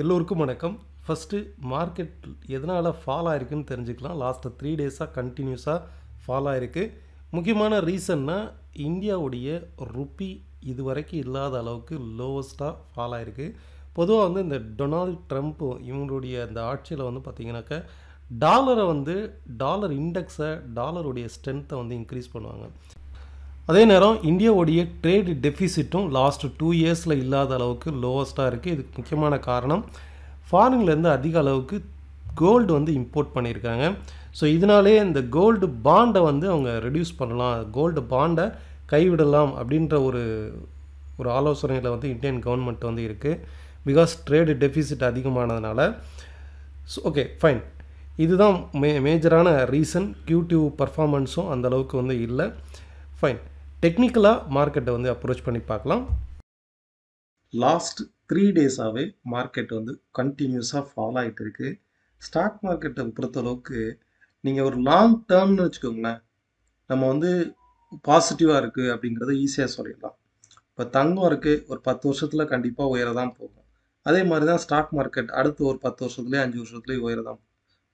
எல்லோருக்கும் வணக்கம். First market எதனால் ஃபால் ஆயிருக்குன்னு தெரிஞ்சுக்கலாம். லாஸ்ட்டு 3 டேஸாக கண்டினியூஸாக ஃபால் ஆயிருக்கு. முக்கியமான ரீசன்னா இந்தியாவுடைய ருப்பி இதுவரைக்கும் இல்லாத அளவுக்கு லோவஸ்ட்டாக ஃபால் ஆயிருக்கு. பொதுவாக இந்த டொனால்ட் ட்ரம்ப் இவங்களுடைய அந்த ஆட்சியில் பார்த்திங்கனாக்கா டாலர் இண்டெக்ஸை டாலருடைய ஸ்ட்ரென்த்தை இன்க்ரீஸ் பண்ணுவாங்க. அதே நேரம் இந்தியாவுடைய ட்ரேட் டெஃபிசிட்டும் லாஸ்ட் 2 இயர்ஸில் இல்லாத அளவுக்கு லோவஸ்ட்டாக இருக்குது. இதுக்கு முக்கியமான காரணம் ஃபாரின்லேருந்து அதிக அளவுக்கு கோல்டு இம்போர்ட் பண்ணியிருக்காங்க. ஸோ இதனாலே இந்த கோல்டு பாண்டை அவங்க ரெடியூஸ் பண்ணலாம், கோல்டு பாண்டை கைவிடலாம் அப்படின்ற ஒரு ஆலோசனையில் இந்தியன் கவர்மெண்ட் இருக்குது. பிகாஸ் ட்ரேடு டெஃபிசிட் அதிகமானதுனால. ஸோ ஓகே ஃபைன், இதுதான் மேஜரான ரீசன். Q2 பர்ஃபார்மன்ஸும் அந்தளவுக்கு இல்லை. ஃபைன், டெக்னிக்கலாக மார்க்கெட்டை அப்ரோச் பண்ணி பார்க்கலாம். லாஸ்ட் 3 டேஸாகவே மார்க்கெட் கண்டினியூஸாக ஃபால் ஆகிட்டு இருக்குது. ஸ்டாக் மார்க்கெட்டை பொறுத்தளவுக்கு நீங்கள் ஒரு லாங் டேர்ம்னு வச்சுக்கோங்களேன், நம்ம பாசிட்டிவாக இருக்குது அப்படிங்கிறத ஈஸியாக சொல்லிடலாம். இப்போ தங்கம் இருக்குது, ஒரு 10 வருஷத்தில் கண்டிப்பாக உயர தான் போகும். அதே மாதிரி தான் ஸ்டாக் மார்க்கெட் அடுத்து ஒரு 10 வருஷத்துலேயே 5 வருஷத்துலேயே உயர தான்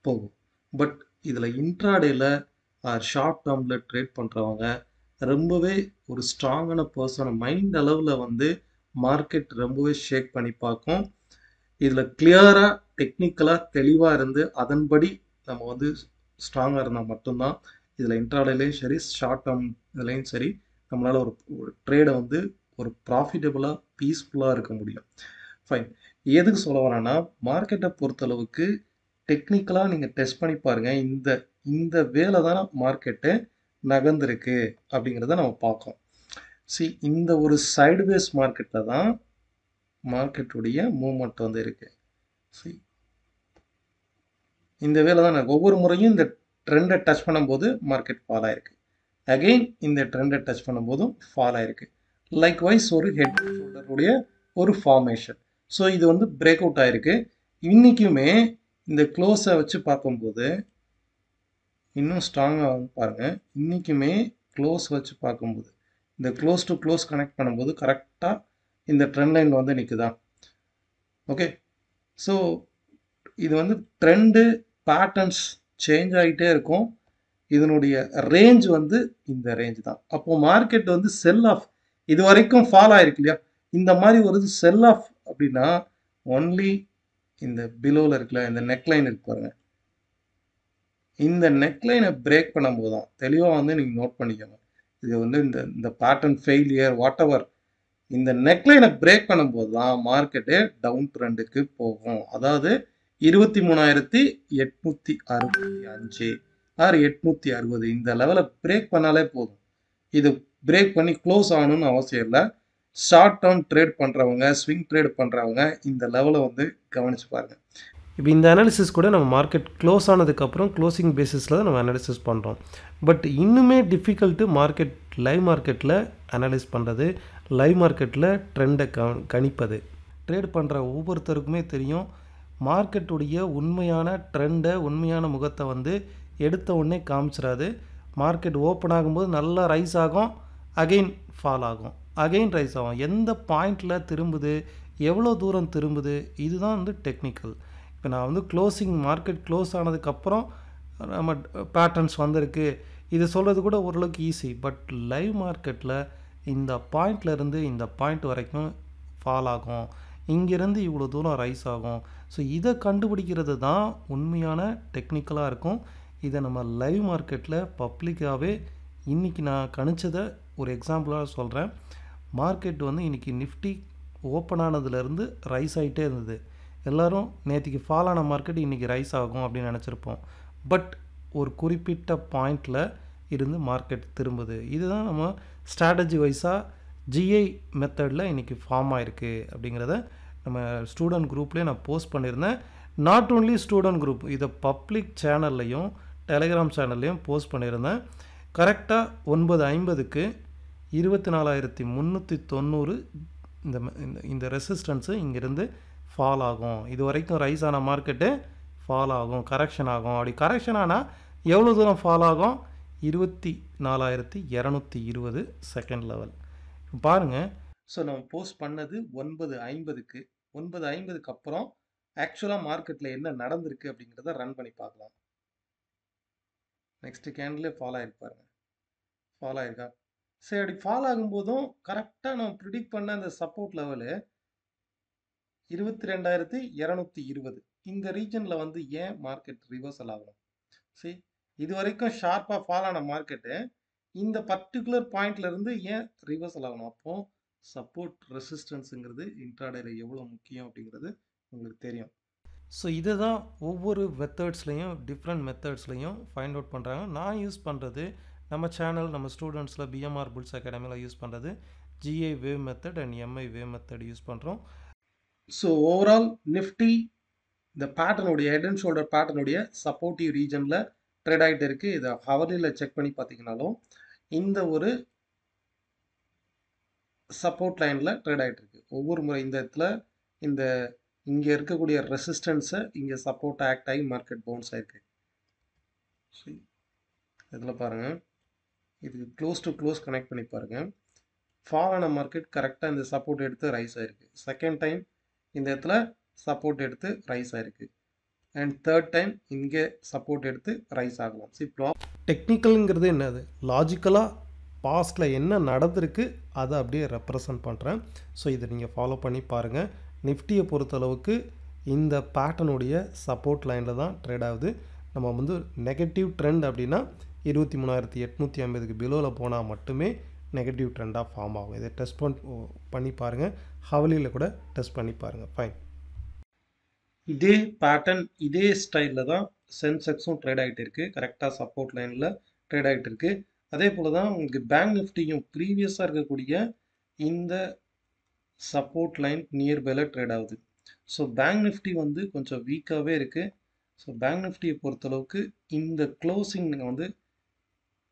போகும். பட் இதில் இன்ட்ராடேயில் ஷார்ட் டேர்மில் ட்ரேட் பண்ணுறவங்க ரொம்பவே ஒரு ஸ்ட்ராங்கான பர்சன் மைண்ட் அளவில் மார்க்கெட் ரொம்பவே ஷேக் பண்ணி பார்க்கும். இதில் கிளியராக டெக்னிக்கலாக தெளிவாக இருந்து அதன்படி நம்ம ஸ்ட்ராங்காக இருந்தால் மட்டும்தான் இதில் இன்ட்ராடேலையும் சரி ஷார்ட் டேர்ம் இதுலேயும் சரி நம்மளால் ஒரு ட்ரேடை ஒரு ப்ராஃபிட்டபுளாக பீஸ்ஃபுல்லாக இருக்க முடியும். ஃபைன், எதுக்கு சொல்ல வரேன்னா மார்க்கெட்டை பொறுத்தளவுக்கு டெக்னிக்கலாக நீங்கள் டெஸ்ட் பண்ணி பாருங்கள். இந்த வேலை தான் மார்க்கெட்டு நகர்ந்துருக்கு அப்படிங்கிறத நம்ம பார்க்கோம். இந்த ஒரு சைடுவேஸ் மார்க்கெட்டில் தான் மார்க்கெட்டுடைய மூவ்மெண்ட் இருக்குது. இந்த வேலை தான் ஒவ்வொரு முறையும் இந்த ட்ரெண்டை டச் பண்ணும்போது மார்க்கெட் ஃபால் ஆயிருக்கு. அகெயின் இந்த ட்ரெண்டை டச் பண்ணும்போதும் ஃபால் ஆயிருக்கு. லைக்வைஸ் ஒரு ஹெட் ஷோல்டருடைய ஒரு ஃபார்மேஷன். ஸோ இது பிரேக் அவுட் ஆயிருக்கு. இன்றைக்குமே இந்த க்ளோஸை வச்சு பார்க்கும்போது இன்னும் ஸ்ட்ராங்காக பாருங்கள். இன்றைக்குமே க்ளோஸ் வச்சு பார்க்கும்போது இந்த க்ளோஸ் டு க்ளோஸ் கனெக்ட் பண்ணும்போது கரெக்டாக இந்த ட்ரெண்ட் லைன் நிற்குதா? ஓகே, ஸோ இது ட்ரெண்டு பேட்டர்ன்ஸ் சேஞ்ச் ஆகிட்டே இருக்கும். இதனுடைய ரேஞ்ச் இந்த ரேஞ்ச் தான். அப்போது மார்க்கெட் செல் ஆஃப் இது வரைக்கும் ஃபால் ஆகிருக்கு இல்லையா, இந்த மாதிரி ஒரு செல் ஆஃப் அப்படின்னா ஒன்லி இந்த பிலோவில் இருக்குல்ல, இந்த நெக்லைன் இருக்கு பாருங்க, இந்த நெக்லைனை பிரேக் பண்ணும்போது தான் தெளிவாக நீங்கள் நோட் பண்ணிக்கோங்க. இது இந்த பேட்டர்ன் ஃபெயிலியர் வாட் எவர், இந்த நெக்லைனை பிரேக் பண்ணும்போது தான் மார்க்கெட்டே டவுன் ட்ரெண்டுக்கு போகும். அதாவது 23,865 ஆர் 860 இந்த லெவலை பிரேக் பண்ணாலே போதும். இது பிரேக் பண்ணி க்ளோஸ் ஆகணும்னு அவசியம் இல்லை. ஷார்ட் டேர்ம் ட்ரேட் பண்ணுறவங்க, ஸ்விங் ட்ரேட் பண்ணுறவங்க இந்த லெவலை கவனிச்சு பாருங்கள். இப்போ இந்த அனாலிசிஸ் கூட நம்ம மார்க்கெட் க்ளோஸ் ஆனதுக்கப்புறம் க்ளோசிங் பேசிஸில் தான் நம்ம அனாலிசிஸ் பண்ணுறோம். பட் இன்னுமே டிஃபிகல்ட்டு மார்க்கெட் லைவ் மார்க்கெட்டில் அனலைஸ் பண்ணுறது, லைவ் மார்க்கெட்டில் ட்ரெண்டை கணிப்பது. ட்ரேட் பண்ணுற ஒவ்வொருத்தருக்குமே தெரியும் மார்க்கெட்டுடைய உண்மையான ட்ரெண்டை, உண்மையான முகத்தை எடுத்த உடனே காமிச்சிடாது. மார்க்கெட் ஓப்பன் ஆகும்போது நல்லா ரைஸ் ஆகும், அகெயின் ஃபால் ஆகும், அகெயின் ரைஸ் ஆகும். எந்த பாயிண்டில் திரும்புது, எவ்வளோ தூரம் திரும்புது, இதுதான் டெக்னிக்கல். இப்போ நான் க்ளோசிங் மார்க்கெட் க்ளோஸ் ஆனதுக்கப்புறம் நம்ம பேட்டர்ன்ஸ் வந்திருக்கு இது சொல்கிறது கூட ஓரளவுக்கு ஈஸி. பட் லைவ் மார்க்கெட்டில் இந்த பாயிண்ட்லேருந்து இந்த பாயிண்ட் வரைக்கும் ஃபால் ஆகும், இங்கேருந்து இவ்வளோ தூரம் ரைஸ் ஆகும். ஸோ இதை கண்டுபிடிக்கிறது தான் உண்மையான டெக்னிக்கலாக இருக்கும். இதை நம்ம லைவ் மார்க்கெட்டில் பப்ளிக்காகவே இன்றைக்கி நான் கணிச்சதை ஒரு எக்ஸாம்பிளாக சொல்கிறேன். மார்க்கெட் இன்றைக்கி நிஃப்டி ஓப்பன் ஆனதுலேருந்து ரைஸ் ஆகிட்டே இருந்தது. எல்லோரும் நேற்றுக்கு ஃபால் ஆன மார்க்கெட் இன்றைக்கி ரைஸ் ஆகும் அப்படின்னு நினச்சிருப்போம். பட் ஒரு குறிப்பிட்ட பாயிண்டில் இருந்து மார்க்கெட் திரும்புது. இதுதான் நம்ம ஸ்ட்ராட்டஜி வைஸாக ஜிஐ மெத்தடில் இன்றைக்கி ஃபார்ம் ஆகிருக்கு அப்படிங்கிறத நம்ம ஸ்டூடெண்ட் குரூப்லேயே நான் போஸ்ட் பண்ணியிருந்தேன். நாட் ஓன்லி ஸ்டூடெண்ட் குரூப், இதை பப்ளிக் சேனல்லையும் டெலிகிராம் சேனல்லையும் போஸ்ட் பண்ணியிருந்தேன். கரெக்டாக 9:50க்கு 24,390 இந்த ரெசிஸ்டன்ஸு இங்கேருந்து ஃபால் ஆகும். இது வரைக்கும் ரைஸ் ஆன மார்க்கெட்டு ஃபால் ஆகும், கரெக்ஷன் ஆகும். அப்படி கரெக்ஷன் ஆனால் எவ்வளோ தூரம் ஃபால் ஆகும்? 24,220 செகண்ட் லெவல் பாருங்கள். ஸோ நம்ம போஸ்ட் பண்ணது 9:50க்கு 9:50க்கு அப்புறம் ஆக்சுவலாக மார்க்கெட்டில் என்ன நடந்திருக்கு அப்படிங்கிறத ரன் பண்ணி பார்க்கலாம். நெக்ஸ்ட் கேண்டிலே ஃபாலோ ஆகிருப்பாருங்க. ஃபாலோ ஆயிருக்கா? சரி, அப்படி ஃபாலோ ஆகும்போதும் கரெக்டாக நம்ம ப்ரிடிக்ட் பண்ண அந்த சப்போர்ட் லெவலு 22,220 இந்த ரீஜனில் வந்து ஏன் மார்க்கெட் ரிவர்சல் ஆகணும்? சரி, இது வரைக்கும் ஷார்ப்பாக ஃபால் ஆன மார்க்கெட்டு இந்த பர்டிகுலர் பாயிண்ட்ல இருந்து ஏன் ரிவர்சல் ஆகணும்? அப்போ சப்போர்ட் ரெசிஸ்டன்ஸுங்கிறது இன்ட்ராடேல எவ்வளோ முக்கியம் அப்படிங்கிறது உங்களுக்கு தெரியும். ஸோ இதை தான் ஒவ்வொரு மெத்தட்ஸ்லையும் டிஃப்ரெண்ட் மெத்தட்ஸ்லையும் ஃபைண்ட் அவுட் பண்ணுறாங்க. நான் யூஸ் பண்ணுறது நம்ம சேனல் நம்ம ஸ்டூடெண்ட்ஸில் பிஎம்ஆர் புல்ஸ் அகாடமியில் யூஸ் பண்ணுறது GI wave method and Mi wave method use பண்ணுறோம். ஸோ ஓவரால் நிஃப்டி இந்த பேட்டர்னுடைய ஹெட் அண்ட் ஷோல்டர் பேட்டர்னுடைய சப்போர்ட்டிவ் ரீஜனில் ட்ரேட் ஆகிட்டு இருக்குது. இதை ஹவர்லியில் செக் பண்ணி பார்த்தீங்கன்னாலும் இந்த ஒரு சப்போர்ட் லைனில் ட்ரேட் ஆகிட்டு இருக்கு. ஒவ்வொரு முறை இந்த இடத்துல இந்த இங்கே இருக்கக்கூடிய ரெசிஸ்டன்ஸை இங்கே சப்போர்ட் ஆக்ட் ஆகி மார்க்கெட் பவுன்ஸ் ஆகிருக்கு. சரி, இதில் பாருங்கள், இதுக்கு க்ளோஸ் டு க்ளோஸ் கனெக்ட் பண்ணி பாருங்கள். ஃபால் ஆன மார்க்கெட் கரெக்டாக இந்த சப்போர்ட் எடுத்து ரைஸ் ஆகிருக்கு. செகண்ட் டைம் இந்த இடத்துல சப்போர்ட் எடுத்து ரைஸ் ஆகிருக்கு. அண்ட் தேர்ட் டைம் இங்கே சப்போர்ட் எடுத்து ரைஸ் ஆகலாம். சரி, டெக்னிக்கலுங்கிறது என்னது? லாஜிக்கலாக பாஸ்டில் என்ன நடந்திருக்கு அதை அப்படியே ரெப்ரசன்ட் பண்ணுறேன். ஸோ இதை நீங்கள் ஃபாலோ பண்ணி பாருங்கள். நிஃப்டியை பொறுத்தளவுக்கு இந்த பேட்டர்னுடைய சப்போர்ட் லைனில் தான் ட்ரேட் ஆகுது. நம்ம வந்து நெகட்டிவ் ட்ரெண்ட் அப்படின்னா 23,850க்கு பிலோவில் போனால் மட்டுமே நெகட்டிவ் ட்ரெண்டாக ஃபார்ம் ஆகும். இதை டெஸ்ட் பண்ணி பாருங்கள். ஹவலியில் கூட டெஸ்ட் பண்ணி பாருங்கள். ஃபைன். இதே பேட்டர்ன் இதே ஸ்டைலில் தான் சென்செக்ஸும் ட்ரேட் ஆகிட்டு இருக்குது. கரெக்டாக சப்போர்ட் லைனில் ட்ரேட் ஆகிட்டு இருக்குது. அதே போல் தான் உங்களுக்கு பேங்க் நிஃப்டியும் ப்ரீவியஸாக இருக்கக்கூடிய இந்த சப்போர்ட் லைன் நியர்பைல ட்ரேட் ஆகுது. ஸோ பேங்க் நிஃப்டி வந்து கொஞ்சம் வீக்காகவே இருக்குது. ஸோ பேங்க் நிஃப்டியை பொறுத்தளவுக்கு இந்த க்ளோசிங் நீங்கள் வந்து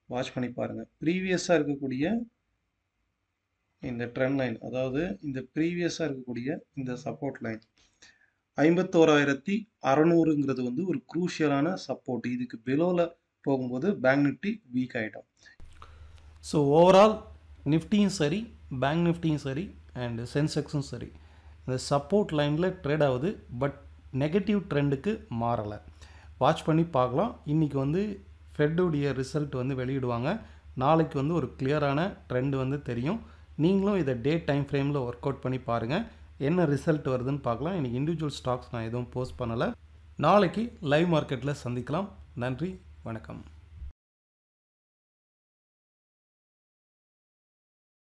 வாட்ச் பண்ணி பாருங்கள். ப்ரீவியஸாக இருக்கக்கூடிய இந்த ட்ரெண்ட் லைன், அதாவது இந்த ப்ரீவியஸாக இருக்கக்கூடிய இந்த சப்போர்ட் லைன் 51,600ங்கிறது வந்து ஒரு குரூஷியலான சப்போர்ட். இதுக்கு பிலோவில் போகும்போது பேங்க் நிஃப்டி வீக் ஆகிடும். ஸோ ஓவரால் நிஃப்டியும் சரி, பேங்க் நிஃப்டியும் சரி அண்ட் சென்செக்ஸும் சரி இந்த சப்போர்ட் லைனில் ட்ரேட் ஆகுது. பட் நெகட்டிவ் ட்ரெண்டுக்கு மாறலை. வாட்ச் பண்ணி பார்க்கலாம். இன்றைக்கி வந்து ஃபெட்டுடைய ரிசல்ட் வந்து வெளியிடுவாங்க. நாளைக்கு வந்து ஒரு கிளியரான ட்ரெண்ட் வந்து தெரியும். நீங்களும் இதை டே டைம் ஃப்ரேமில் ஒர்க் அவுட் பண்ணி பாருங்கள். என்ன ரிசல்ட் வருதுன்னு பார்க்கலாம். இன்றைக்கி இண்டிவிஜுவல் ஸ்டாக்ஸ் நான் எதுவும் போஸ்ட் பண்ணலை. நாளைக்கு லைவ் மார்க்கெட்டில் சந்திக்கலாம். நன்றி, வணக்கம்.